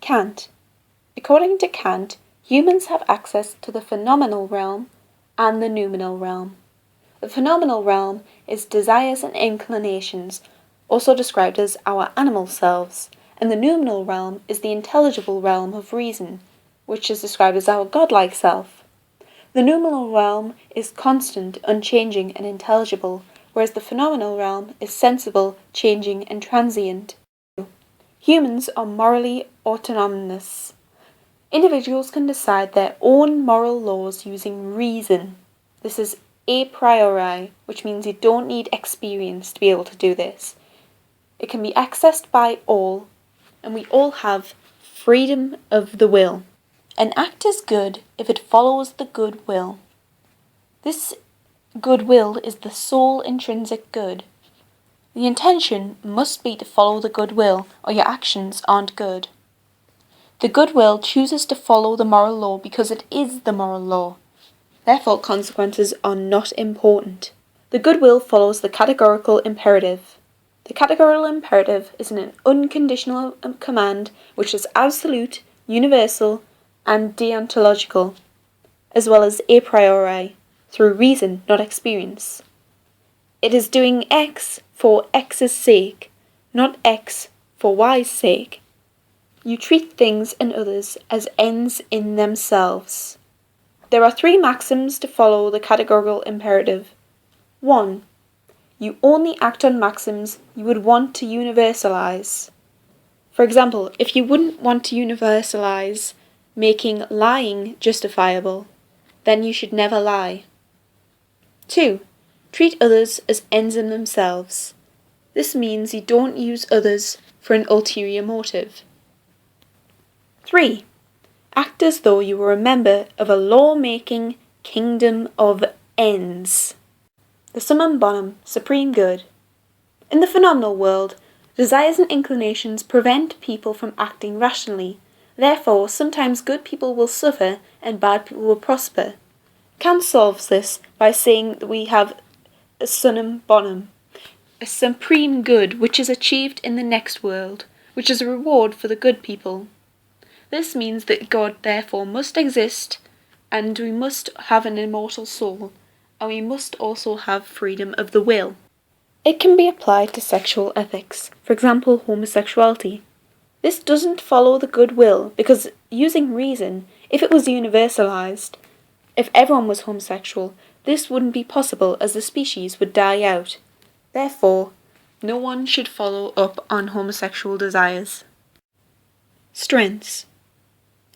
Kant. According to Kant, humans have access to the phenomenal realm and the noumenal realm. The phenomenal realm is desires and inclinations, also described as our animal selves, and the noumenal realm is the intelligible realm of reason, which is described as our godlike self. The noumenal realm is constant, unchanging, and intelligible, whereas the phenomenal realm is sensible, changing, and transient. Humans are morally autonomous. Individuals can decide their own moral laws using reason. This is a priori, which means you don't need experience to be able to do this. It can be accessed by all, and we all have freedom of the will. An act is good if it follows the good will. This good will is the sole intrinsic good. The intention must be to follow the good will, or your actions aren't good. The good will chooses to follow the moral law because it is the moral law. Therefore, consequences are not important. The good will follows the categorical imperative. The categorical imperative is an unconditional command which is absolute, universal, and deontological, as well as a priori, through reason, not experience. It is doing X for X's sake, not X for Y's sake. You treat things and others as ends in themselves. There are 3 maxims to follow the categorical imperative. 1. You only act on maxims you would want to universalize. For example, if you wouldn't want to universalize making lying justifiable, then you should never lie. 2. Treat others as ends in themselves. This means you don't use others for an ulterior motive. 3. Act as though you were a member of a law-making kingdom of ends. The summum bonum, supreme good. In the phenomenal world, desires and inclinations prevent people from acting rationally. Therefore, sometimes good people will suffer and bad people will prosper. Kant solves this by saying that we have a summum bonum, a supreme good which is achieved in the next world, which is a reward for the good people. This means that God therefore must exist, and we must have an immortal soul, and we must also have freedom of the will. It can be applied to sexual ethics, for example homosexuality. This doesn't follow the good will, because using reason, if it was universalized, if everyone was homosexual, this wouldn't be possible as the species would die out. Therefore, no one should follow up on homosexual desires. Strengths.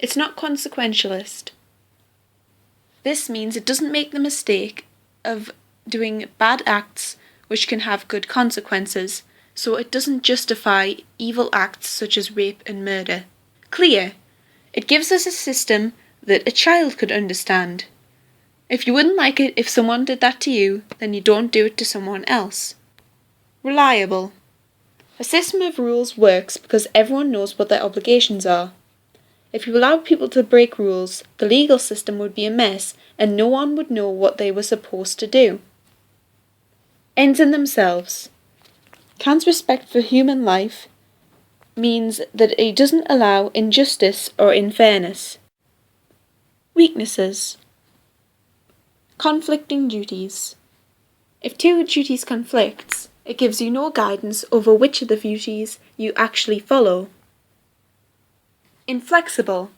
It's not consequentialist. This means it doesn't make the mistake of doing bad acts which can have good consequences, so it doesn't justify evil acts such as rape and murder. Clear. It gives us a system that a child could understand. If you wouldn't like it if someone did that to you, then you don't do it to someone else. Reliable. A system of rules works because everyone knows what their obligations are. If you allowed people to break rules, the legal system would be a mess and no one would know what they were supposed to do. Ends in themselves. Kant's respect for human life means that he doesn't allow injustice or unfairness. Weaknesses. Conflicting duties. If 2 duties conflict, it gives you no guidance over which of the duties you actually follow. Inflexible.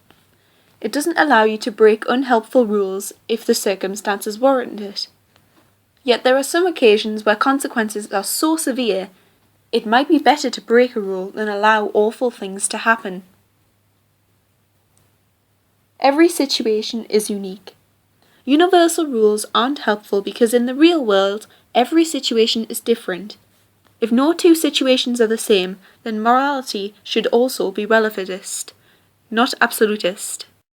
It doesn't allow you to break unhelpful rules if the circumstances warrant it. Yet there are some occasions where consequences are so severe, it might be better to break a rule than allow awful things to happen. Every situation is unique. Universal rules aren't helpful because in the real world, every situation is different. If no 2 situations are the same, then morality should also be relativist, not absolutist.